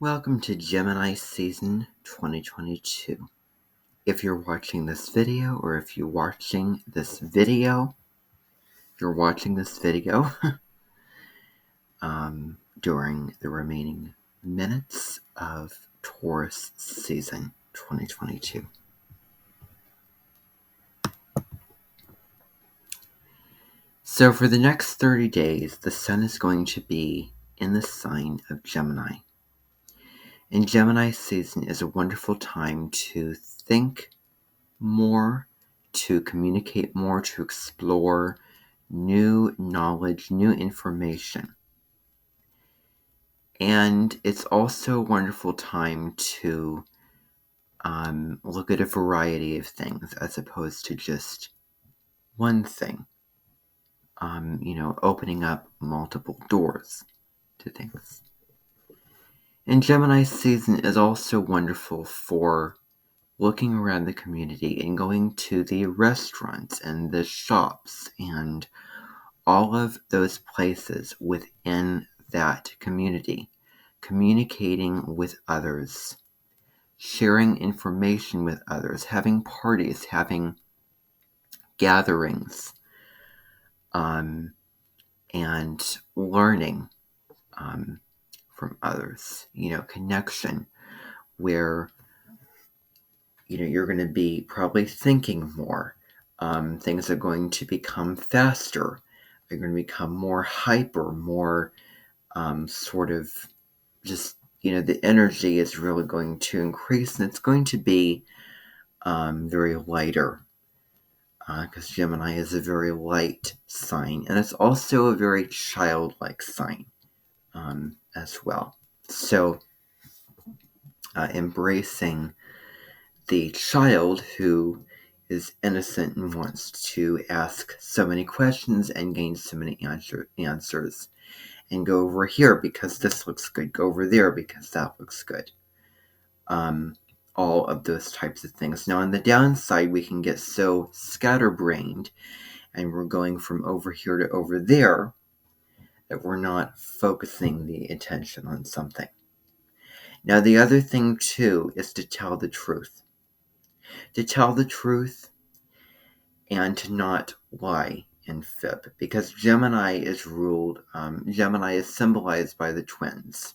Welcome to Gemini season 2022. If you're watching this video, or if you're watching this video during the remaining minutes of Taurus season 2022. So for the next 30 days, the sun is going to be in the sign of Gemini. And Gemini season is a wonderful time to think more, to communicate more, to explore new knowledge, new information. And it's also a wonderful time to look at a variety of things as opposed to just one thing. Opening up multiple doors to things. And Gemini season is also wonderful for looking around the community and going to the restaurants and the shops and all of those places within that community, communicating with others, sharing information with others, having parties, having gatherings, and learning from others, connection, where you're going to be probably thinking more. Things are going to become faster. They're going to become more hyper, more sort of just, the energy is really going to increase, and it's going to be very lighter, because Gemini is a very light sign, and it's also a very childlike sign as well. So embracing the child who is innocent and wants to ask so many questions and gain so many answers, and go over here because this looks good, go over there because that looks good. All of those types of things. Now, on the downside, we can get so scatterbrained and we're going from over here to over there that we're not focusing the attention on something. Now, the other thing, too, is to tell the truth. To tell the truth and to not lie and fib. Because Gemini is symbolized by the twins.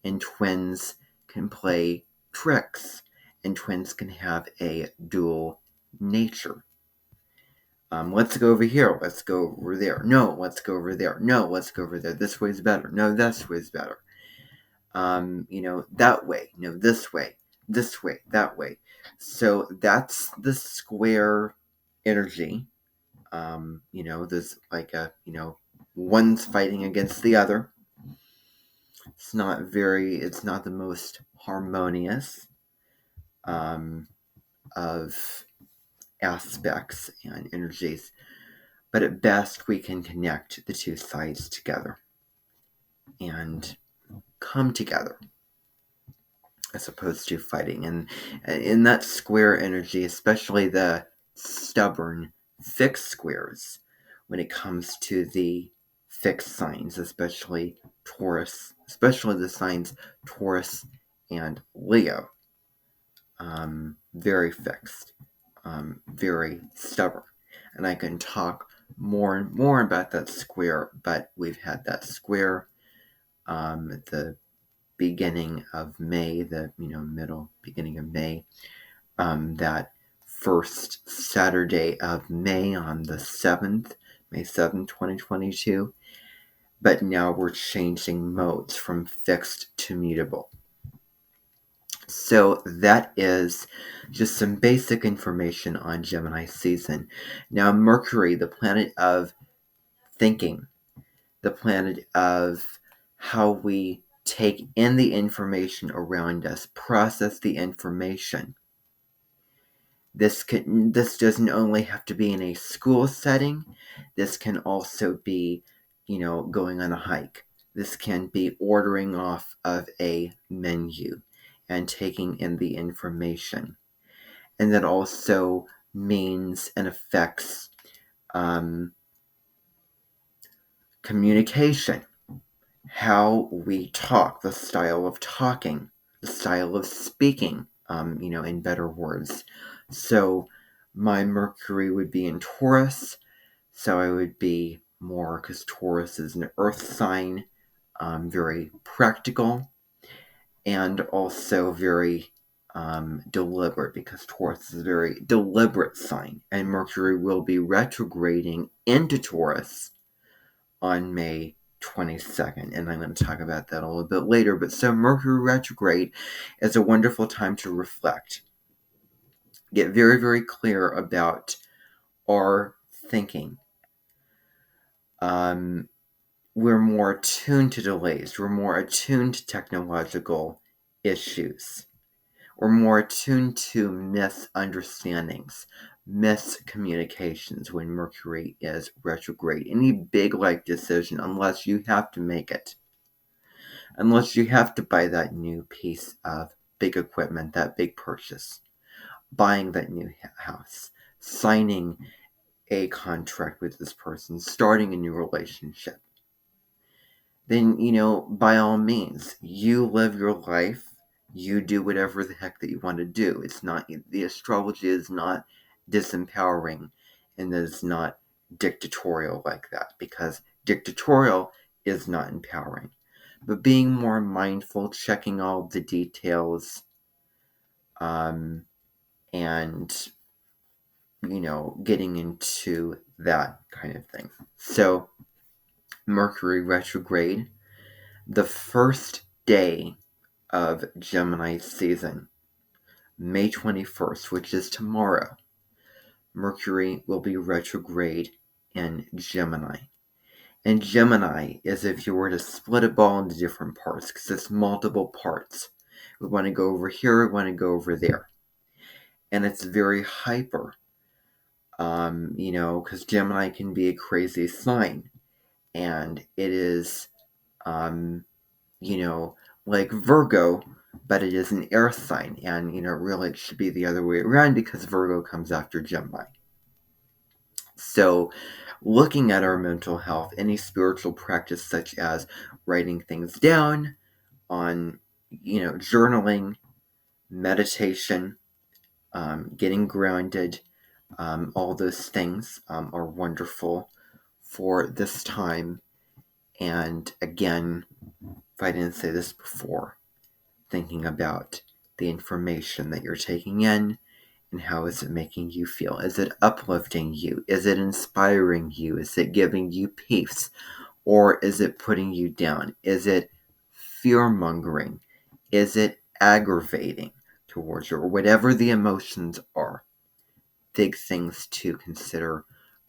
And twins can play tricks. And twins can have a dual nature. Let's go over here. Let's go over there. No, let's go over there. No, let's go over there. This way's better. No, this way's better. That way. No, this way. This way. That way. So that's the square energy. There's like one's fighting against the other. It's not the most harmonious of aspects and energies, but at best we can connect the two sides together and come together as opposed to fighting. And in that square energy, especially the stubborn fixed squares, when it comes to the fixed signs, especially Taurus, especially the signs Taurus and Leo, very fixed, very stubborn. And I can talk more and more about that square, but we've had that square at the beginning of May, beginning of May, that first Saturday of May on the 7th, May 7th, 2022. But now we're changing modes from fixed to mutable. So that is just some basic information on Gemini season. Now, Mercury, the planet of thinking, the planet of how we take in the information around us, process the information. This doesn't only have to be in a school setting. This can also be, going on a hike. This can be ordering off of a menu and taking in the information. And that also means and affects communication. how we talk, the style of talking, the style of speaking, in better words. So my Mercury would be in Taurus, so I would be more, because Taurus is an earth sign, very practical, and also very deliberate, because Taurus is a very deliberate sign, and Mercury will be retrograding into Taurus on May 22nd, and I'm going to talk about that a little bit later. But so Mercury retrograde is a wonderful time to reflect, get very, very clear about our thinking. We're more attuned to delays. We're more attuned to technological issues. We're more attuned to misunderstandings, miscommunications when Mercury is retrograde. Any big life decision, unless you have to make it, unless you have to buy that new piece of big equipment, that big purchase, buying that new house, signing a contract with this person, starting a new relationship, then, by all means, you live your life, you do whatever the heck that you want to do. It's not, the astrology is not disempowering, and is not dictatorial like that, because dictatorial is not empowering. But being more mindful, checking all the details, and, getting into that kind of thing. So, Mercury retrograde, the first day of Gemini season, May 21st, which is tomorrow, Mercury will be retrograde in Gemini. And Gemini is if you were to split a ball into different parts, because it's multiple parts. We want to go over here, we want to go over there. And it's very hyper, because Gemini can be a crazy sign. And it is, like Virgo, but it is an air sign. And, really it should be the other way around, because Virgo comes after Gemini. So, looking at our mental health, any spiritual practice such as writing things down, on, journaling, meditation, getting grounded, all those things are wonderful for this time. And again, if I didn't say this before, thinking about the information that you're taking in, and how is it making you feel? Is it uplifting you? Is it inspiring you? Is it giving you peace? Or is it putting you down? Is it fear-mongering? Is it aggravating towards you? Or whatever the emotions are. Big things to consider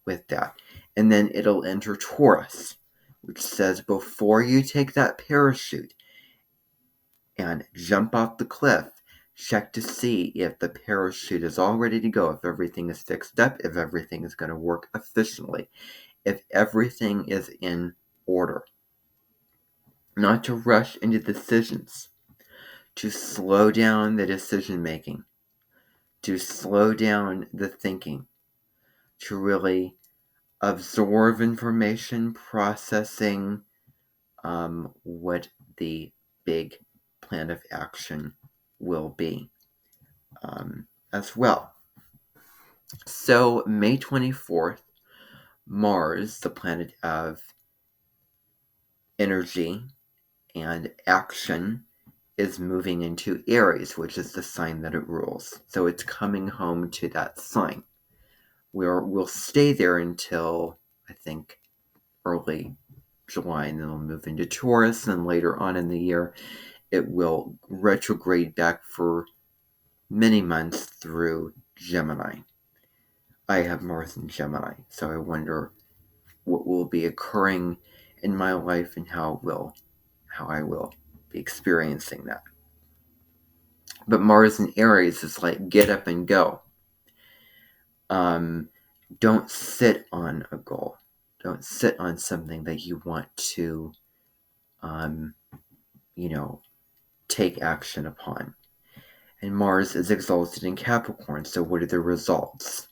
with that. And then it'll enter Taurus, which says before you take that parachute and jump off the cliff, check to see if the parachute is all ready to go, if everything is fixed up, if everything is going to work efficiently, if everything is in order. Not to rush into decisions, to slow down the decision making, to slow down the thinking, to really absorb information, processing what the big plan of action will be as well. So, May 24th, Mars, the planet of energy and action, is moving into Aries, which is the sign that it rules. So it's coming home to that sign. We'll stay there until, I think, early July, and then it'll move into Taurus, and later on in the year, it will retrograde back for many months through Gemini. I have Mars in Gemini, so I wonder what will be occurring in my life and how I will be experiencing that. But Mars in Aries is like get up and go. Don't sit on a goal. Don't sit on something that you want to, take action upon. And Mars is exalted in Capricorn, so what are the results?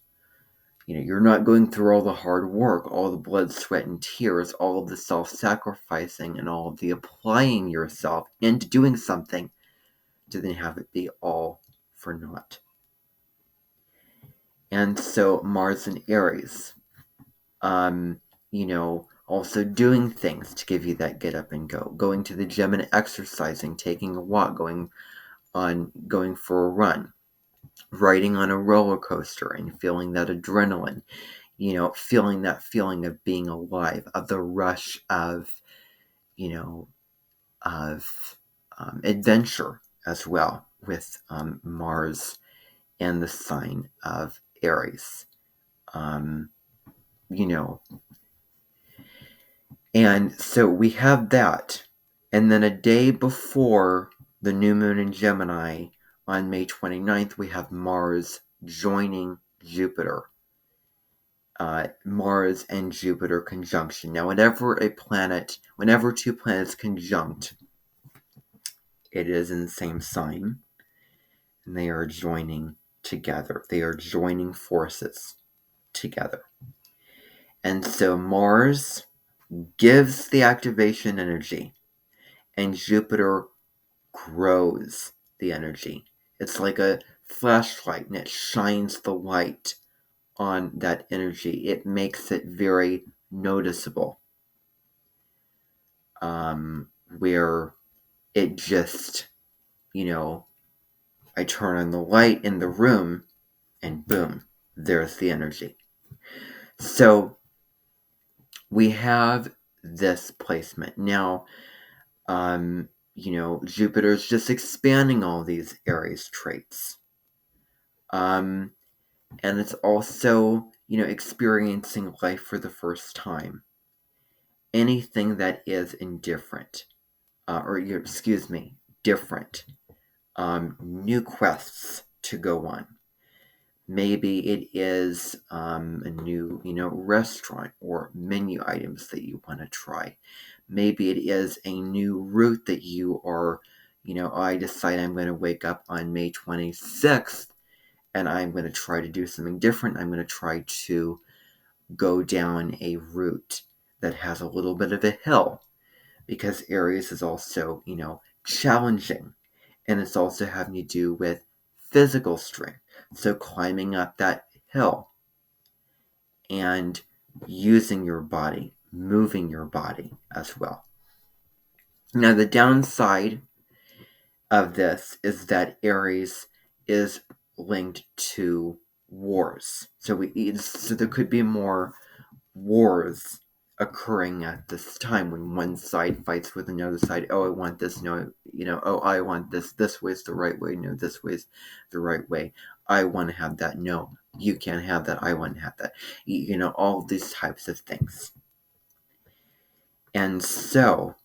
You're not going through all the hard work, all the blood, sweat, and tears, all of the self-sacrificing, and all of the applying yourself into doing something to then have it be all for naught. And so Mars and Aries, also doing things to give you that get up and go, going to the gym and exercising, taking a walk, going for a run, riding on a roller coaster and feeling that adrenaline, feeling that feeling of being alive, of the rush of, adventure as well with Mars and the sign of Aries. And so we have that. And then a day before the new moon in Gemini, on May 29th, we have Mars joining Jupiter. Mars and Jupiter conjunction. Now, whenever two planets conjunct, it is in the same sign, and they are joining together. They are joining forces together. And so Mars gives the activation energy, and Jupiter grows the energy. It's like a flashlight, and it shines the light on that energy. It makes it very noticeable. Where it just, I turn on the light in the room and boom, there's the energy. So we have this placement. Now, Jupiter's just expanding all these Aries traits. And it's also, experiencing life for the first time. Anything that is indifferent, different. New quests to go on. Maybe it is a new, restaurant or menu items that you want to try. Maybe it is a new route that you are, I decide I'm going to wake up on May 26th and I'm going to try to do something different. I'm going to try to go down a route that has a little bit of a hill, because Aries is also, challenging. And it's also having to do with physical strength. So climbing up that hill and using your body, moving your body as well. Now, the downside of this is that Aries is linked to wars. So there could be more wars occurring at this time, when one side fights with another side. Oh, I want this. No, oh, I want this. This way's the right way. No, this way's the right way. I want to have that. No, you can't have that. I want to have that. All these types of things. And so,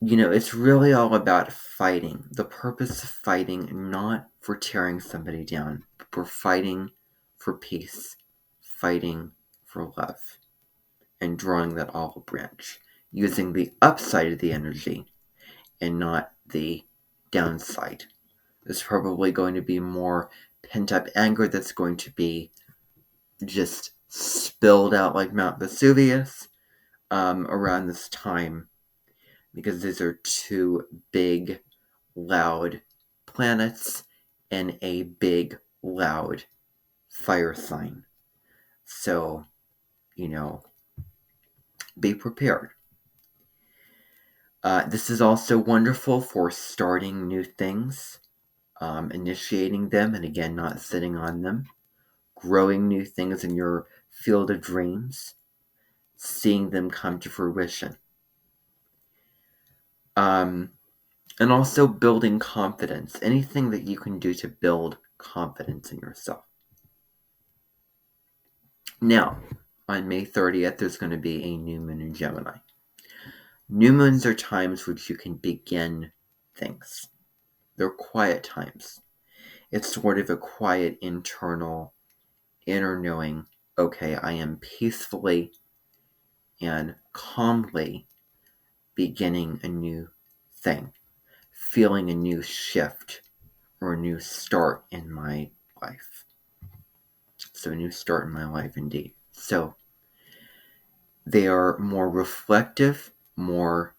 it's really all about fighting. The purpose of fighting, not for tearing somebody down, but for fighting for peace, fighting for love, and drawing that olive branch, using the upside of the energy and not the downside. There's probably going to be more pent-up anger that's going to be just spilled out like Mount Vesuvius around this time, because these are two big, loud planets and a big, loud fire sign. So, be prepared. This is also wonderful for starting new things, initiating them, and again, not sitting on them, growing new things in your field of dreams, seeing them come to fruition. And also building confidence, anything that you can do to build confidence in yourself. Now, on May 30th, there's going to be a new moon in Gemini. New moons are times which you can begin things. They're quiet times. It's sort of a quiet internal inner knowing, okay, I am peacefully and calmly beginning a new thing, feeling a new shift or a new start in my life. So a new start in my life indeed. So they are more reflective, more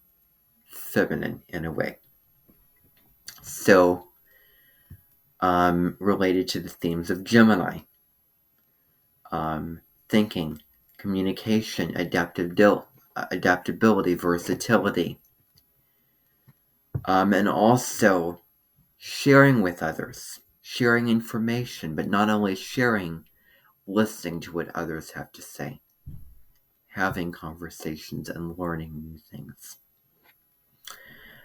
feminine in a way. So related to the themes of Gemini, thinking, communication, adaptability, versatility, and also sharing with others, sharing information, but not only sharing, listening to what others have to say, having conversations and learning new things.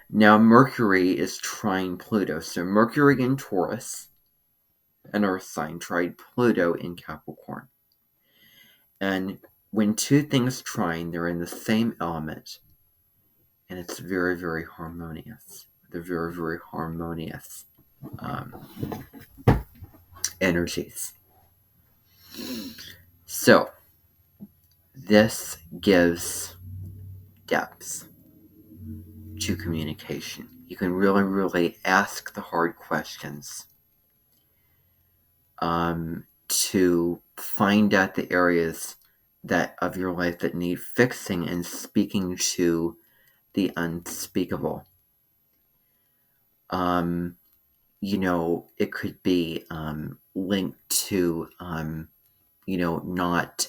Now, Mercury is trine Pluto. So Mercury in Taurus, an Earth sign, tried Pluto in Capricorn. And when two things trine, they're in the same element. And it's very, very harmonious. They're very, very harmonious energies. So, this gives depth to communication. You can really, really ask the hard questions to find out the areas that of your life that need fixing and speaking to the unspeakable. It could be linked to, not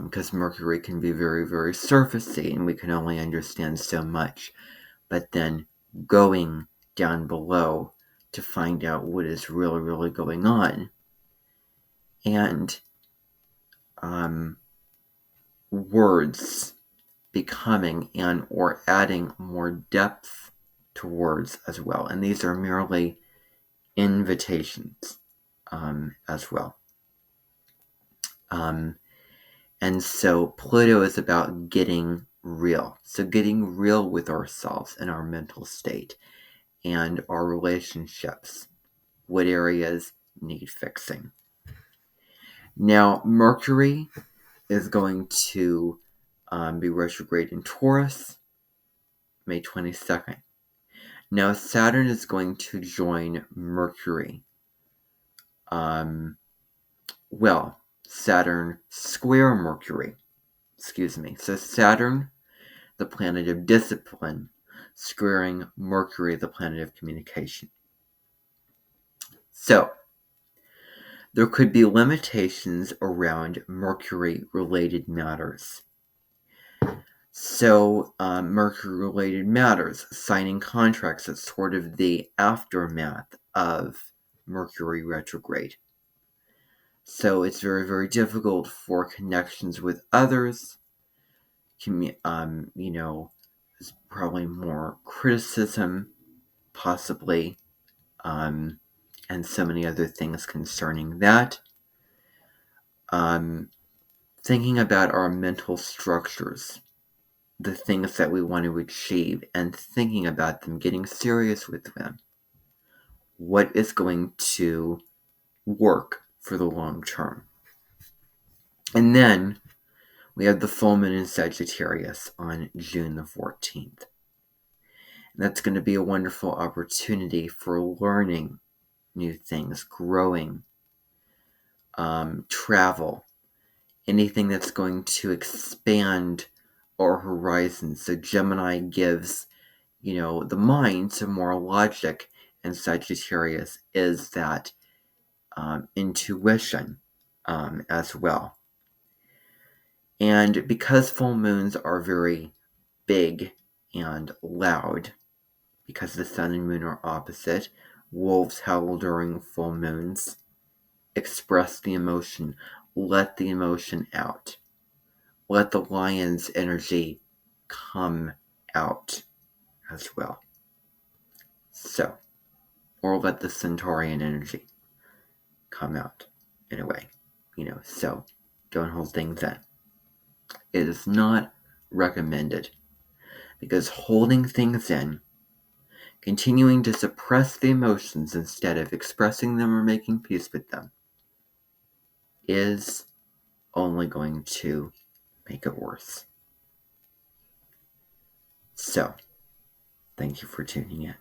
because Mercury can be very, very surfacey and we can only understand so much. But then going down below to find out what is really, really going on. And words becoming and or adding more depth to words as well. And these are merely invitations as well. And so Pluto is about getting real. So getting real with ourselves and our mental state and our relationships. What areas need fixing? Now, Mercury is going to be retrograde in Taurus, May 22nd. Now, Saturn is going to join Mercury. Saturn square Mercury. So Saturn, the planet of discipline, squaring Mercury, the planet of communication. So, there could be limitations around Mercury-related matters. So, Mercury-related matters, signing contracts, is sort of the aftermath of Mercury retrograde. So it's very, very difficult for connections with others. There's probably more criticism, possibly, and so many other things concerning that. Thinking about our mental structures, the things that we want to achieve, and thinking about them, getting serious with them. What is going to work for the long term? And then we have the full moon in Sagittarius on June the 14th. And that's going to be a wonderful opportunity for learning new things, growing, travel, anything that's going to expand our horizons. So Gemini gives, the mind some more logic, and Sagittarius is that intuition as well. And because full moons are very big and loud, because the sun and moon are opposite, wolves howl during full moons. Express the emotion. Let the emotion out. Let the lion's energy come out as well. So, or let the centaurian energy come out in a way. So don't hold things in. It is not recommended because holding things in, continuing to suppress the emotions instead of expressing them or making peace with them, is only going to make it worse. So, thank you for tuning in.